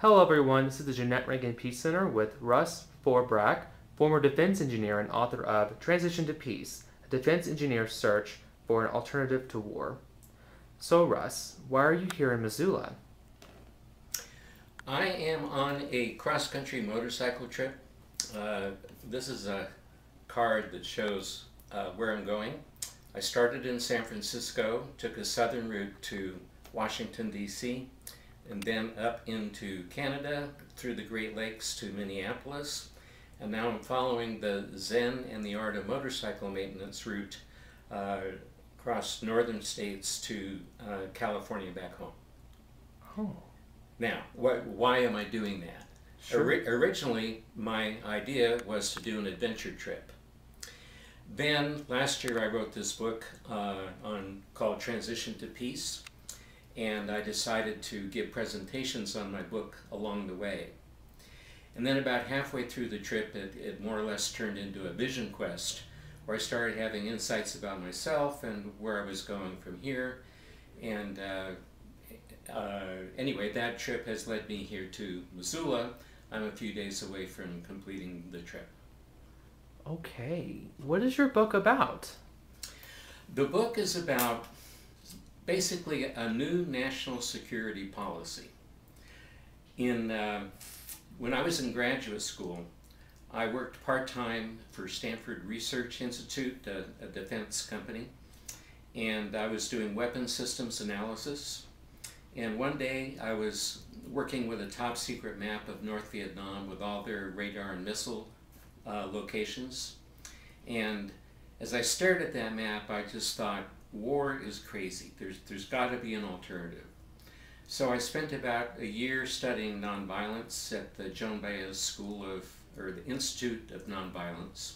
Hello everyone, this is the Jeanette Rankin Peace Center with Russ Faure Brac, former defense engineer and author of Transition to Peace, a defense engineer's search for an alternative to war. So Russ, why are you here in Missoula? I am on a cross-country motorcycle trip. This is a card that shows where I'm going. I started in San Francisco, took a southern route to Washington, D.C., and then up into Canada, through the Great Lakes to Minneapolis. And now I'm following the Zen and the Art of Motorcycle Maintenance route across northern states to California back home. Oh. Now, why am I doing that? Sure. Originally, my idea was to do an adventure trip. Then, last year I wrote this book called Transition to Peace, and I decided to give presentations on my book along the way. And then about halfway through the trip, it more or less turned into a vision quest, where I started having insights about myself and where I was going from here. And anyway, that trip has led me here to Missoula. I'm a few days away from completing the trip. Okay, what is your book about? The book is about basically a new national security policy. When I was in graduate school, I worked part-time for Stanford Research Institute, a defense company, and I was doing weapons systems analysis. And one day I was working with a top secret map of North Vietnam with all their radar and missile locations. And as I stared at that map, I just thought, war is crazy. There's got to be an alternative. So I spent about a year studying nonviolence at the Joan Baez the Institute of Nonviolence.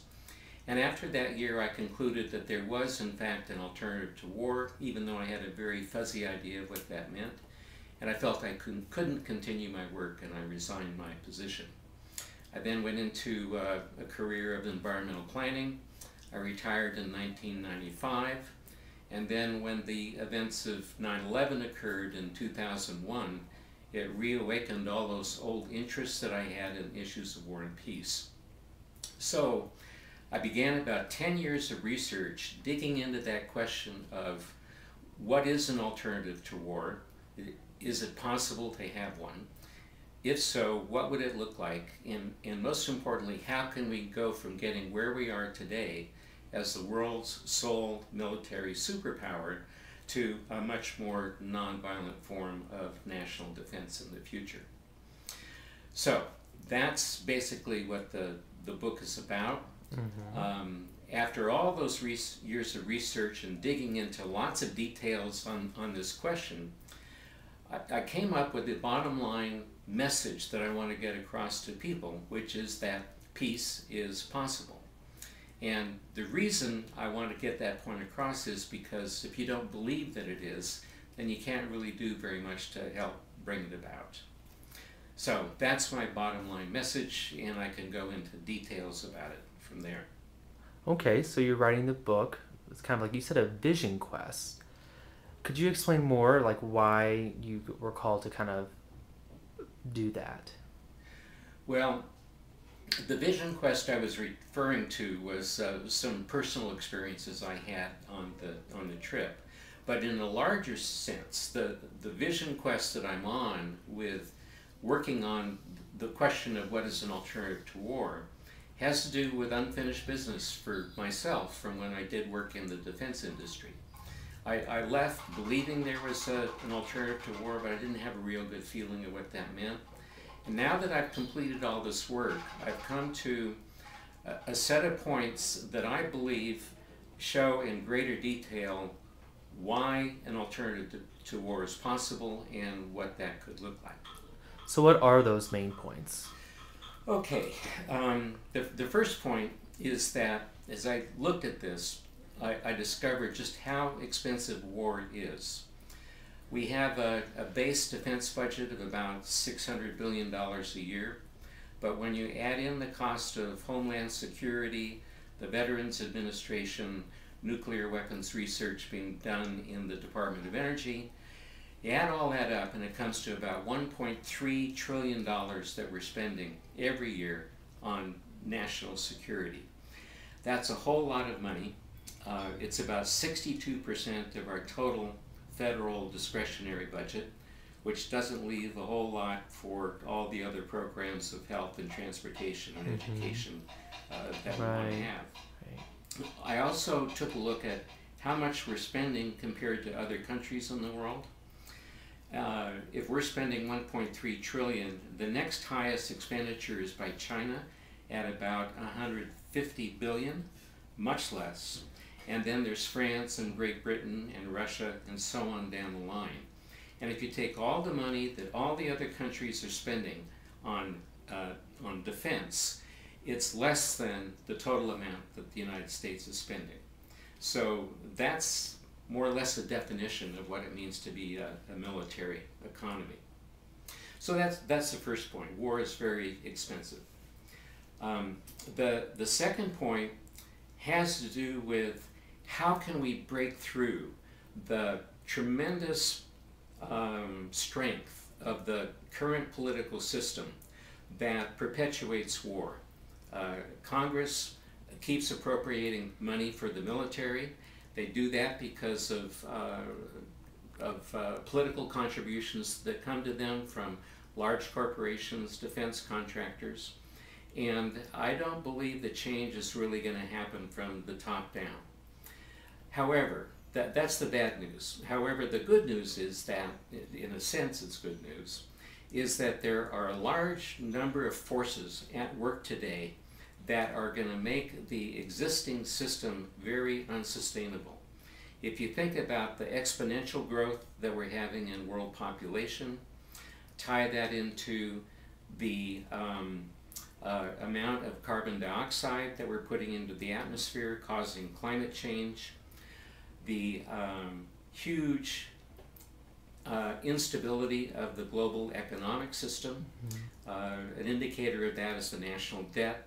And after that year, I concluded that there was, in fact, an alternative to war, even though I had a very fuzzy idea of what that meant. And I felt I couldn't continue my work, and I resigned my position. I then went into a career of environmental planning. I retired in 1995. And then when the events of 9/11 occurred in 2001, it reawakened all those old interests that I had in issues of war and peace. So I began about 10 years of research digging into that question of what is an alternative to war? Is it possible to have one? If so, what would it look like? And most importantly, how can we go from getting where we are today as the world's sole military superpower to a much more nonviolent form of national defense in the future? So that's basically what the book is about. Mm-hmm. After all those years of research and digging into lots of details on this question, I came up with the bottom line message that I want to get across to people, which is that peace is possible. And the reason I want to get that point across is because if you don't believe that it is, then you can't really do very much to help bring it about. So that's my bottom line message, and I can go into details about it from there. Okay, so you're writing the book. It's kind of like you said, a vision quest. Could you explain more, like why you were called to kind of do that? Well, the vision quest I was referring to was some personal experiences I had on the trip. But in a larger sense, the vision quest that I'm on with working on the question of what is an alternative to war has to do with unfinished business for myself from when I did work in the defense industry. I left believing there was an alternative to war, but I didn't have a real good feeling of what that meant. And now that I've completed all this work, I've come to a set of points that I believe show in greater detail why an alternative to war is possible and what that could look like. So what are those main points? Okay, the first point is that as I looked at this, I discovered just how expensive war is. We have a base defense budget of about $600 billion a year, but when you add in the cost of Homeland Security, the Veterans Administration, nuclear weapons research being done in the Department of Energy, You add all that up and it comes to about $1.3 trillion that we're spending every year on national security. That's a whole lot of money. It's about 62% of our total federal discretionary budget, which doesn't leave a whole lot for all the other programs of health and transportation and education that we want to have. Right. I also took a look at how much we're spending compared to other countries in the world. If we're spending 1.3 trillion, the next highest expenditure is by China at about 150 billion, much less. And then there's France and Great Britain and Russia and so on down the line. And if you take all the money that all the other countries are spending on defense, it's less than the total amount that the United States is spending. So that's more or less a definition of what it means to be a military economy. So that's the first point. War is very expensive. The second point has to do with how can we break through the tremendous strength of the current political system that perpetuates war. Congress keeps appropriating money for the military. They do that because of political contributions that come to them from large corporations, defense contractors. And I don't believe the change is really going to happen from the top down. However, that's the bad news. However, the good news is that, in a sense it's good news, is that there are a large number of forces at work today that are going to make the existing system very unsustainable. If you think about the exponential growth that we're having in world population, tie that into the amount of carbon dioxide that we're putting into the atmosphere causing climate change, the huge instability of the global economic system. An indicator of that is the national debt,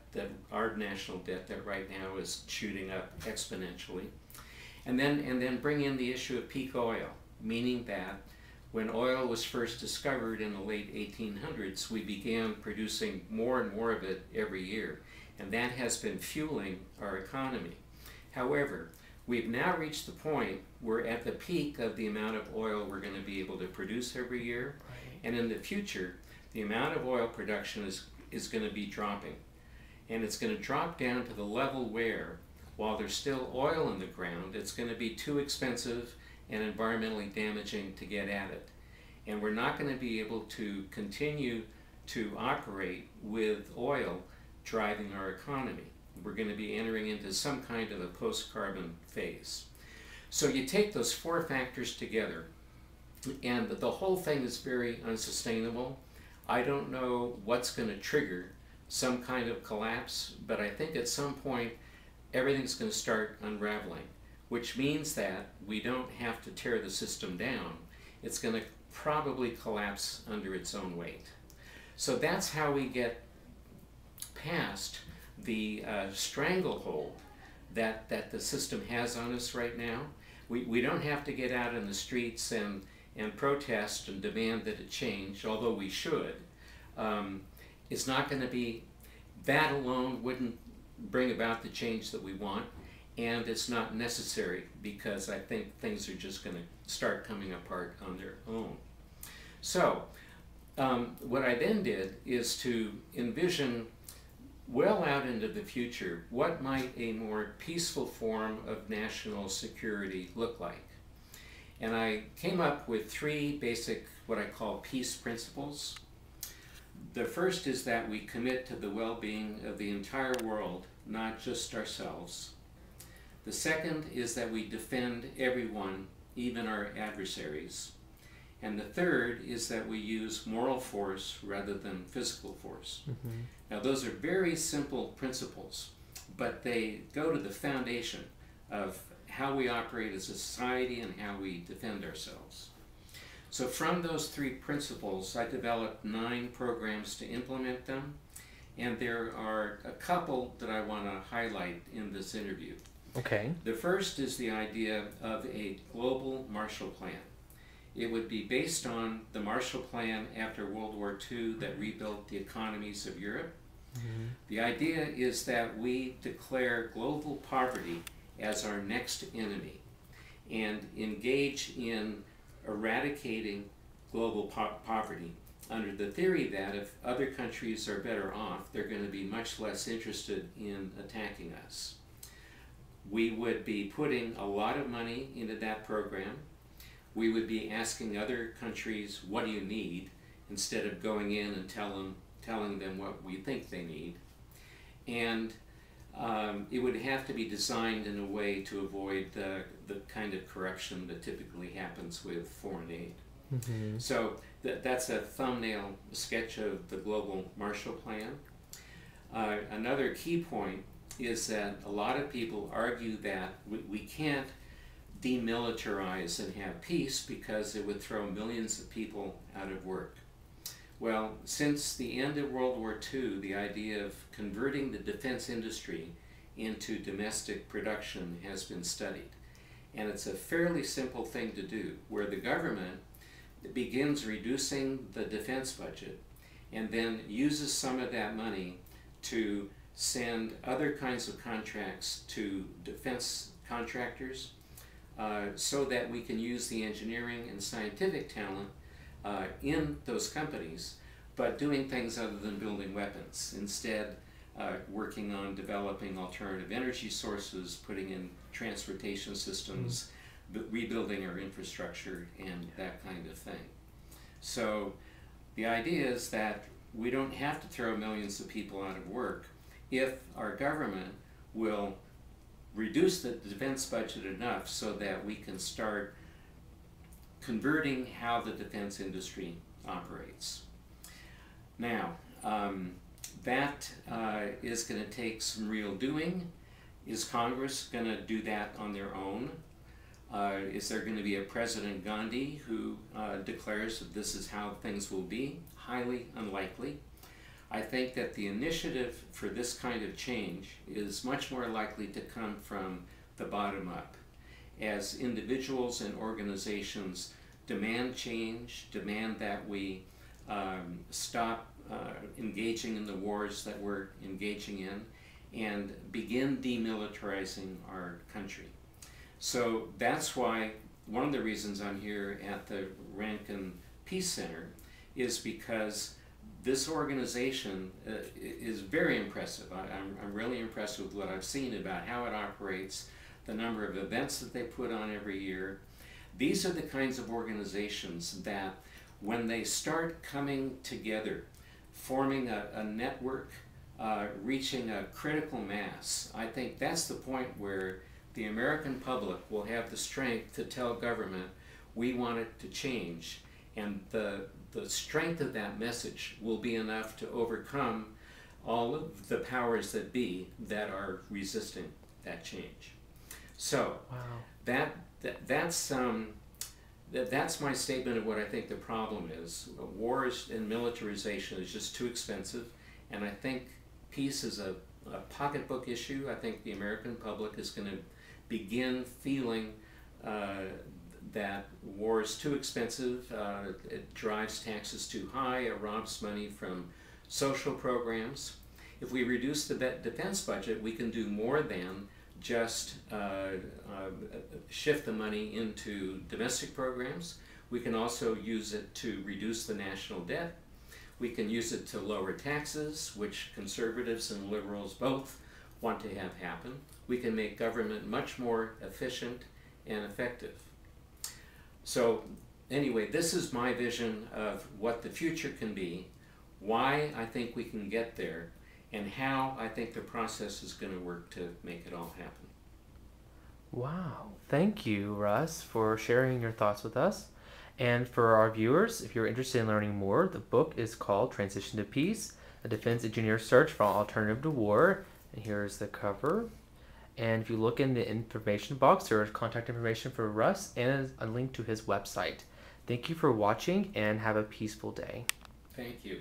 our national debt that right now is shooting up exponentially. And then bring in the issue of peak oil, meaning that when oil was first discovered in the late 1800s, we began producing more and more of it every year, and that has been fueling our economy. However, we've now reached the point where at the peak of the amount of oil we're going to be able to produce every year, and in the future, the amount of oil production is going to be dropping. And it's going to drop down to the level where, while there's still oil in the ground, it's going to be too expensive and environmentally damaging to get at it. And we're not going to be able to continue to operate with oil driving our economy. We're going to be entering into some kind of a post-carbon phase. So you take those four factors together, and the whole thing is very unsustainable. I don't know what's going to trigger some kind of collapse, but I think at some point everything's going to start unraveling, which means that we don't have to tear the system down. It's going to probably collapse under its own weight. So that's how we get past the stranglehold that the system has on us right now. We don't have to get out in the streets and protest and demand that it change, although we should. It's not going to be, that alone wouldn't bring about the change that we want, and it's not necessary because I think things are just going to start coming apart on their own. So what I then did is to envision well out into the future what might a more peaceful form of national security look like. And I came up with three basic, what I call peace principles. The first is that we commit to the well-being of the entire world, not just ourselves. The second is that we defend everyone, even our adversaries. And the third is that we use moral force rather than physical force. Now those are very simple principles, but they go to the foundation of how we operate as a society and how we defend ourselves. So from those three principles, I developed 9 programs to implement them, and there are a couple that I want to highlight in this interview. Okay. The first is the idea of a global Marshall Plan. It would be based on the Marshall Plan after World War II that rebuilt the economies of Europe. Mm-hmm. The idea is that we declare global poverty as our next enemy and engage in eradicating global poverty under the theory that if other countries are better off, they're going to be much less interested in attacking us. We would be putting a lot of money into that program. We would be asking other countries, what do you need, instead of going in and telling them what we think they need. And it would have to be designed in a way to avoid the kind of corruption that typically happens with foreign aid. Mm-hmm. So that's a thumbnail sketch of the Global Marshall Plan. Another key point is that a lot of people argue that we can't demilitarize and have peace because it would throw millions of people out of work. Well, since the end of World War II, the idea of converting the defense industry into domestic production has been studied. And it's a fairly simple thing to do, where the government begins reducing the defense budget and then uses some of that money to send other kinds of contracts to defense contractors so that we can use the engineering and scientific talent in those companies, but doing things other than building weapons. Instead, working on developing alternative energy sources, putting in transportation systems, rebuilding our infrastructure, and that kind of thing. So the idea is that we don't have to throw millions of people out of work if our government will reduce the defense budget enough so that we can start converting how the defense industry operates. Now, that is going to take some real doing. Is Congress going to do that on their own? Is there going to be a President Gandhi who declares that this is how things will be? Highly unlikely. I think that the initiative for this kind of change is much more likely to come from the bottom up, as individuals and organizations demand change, demand that we stop engaging in the wars that we're engaging in, and begin demilitarizing our country. So that's why one of the reasons I'm here at the Rankin Peace Center is because this organization is very impressive. I'm really impressed with what I've seen about how it operates, the number of events that they put on every year. These are the kinds of organizations that when they start coming together, forming a network, reaching a critical mass, I think that's the point where the American public will have the strength to tell government, we want it to change. And the strength of that message will be enough to overcome all of the powers that be that are resisting that change. So wow. That's my statement of what I think the problem is. Wars and militarization is just too expensive, and I think peace is a pocketbook issue. I think the American public is going to begin feeling that war is too expensive, it drives taxes too high, it robs money from social programs. If we reduce the defense budget, we can do more than just shift the money into domestic programs. We can also use it to reduce the national debt. We can use it to lower taxes, which conservatives and liberals both want to have happen. We can make government much more efficient and effective. So anyway, this is my vision of what the future can be, why I think we can get there, and how I think the process is going to work to make it all happen. Wow. Thank you, Russ, for sharing your thoughts with us. And for our viewers, if you're interested in learning more, the book is called Transition to Peace, A Defense Engineer's Search for an Alternative to War. And here's the cover. And if you look in the information box, there is contact information for Russ and a link to his website. Thank you for watching and have a peaceful day. Thank you.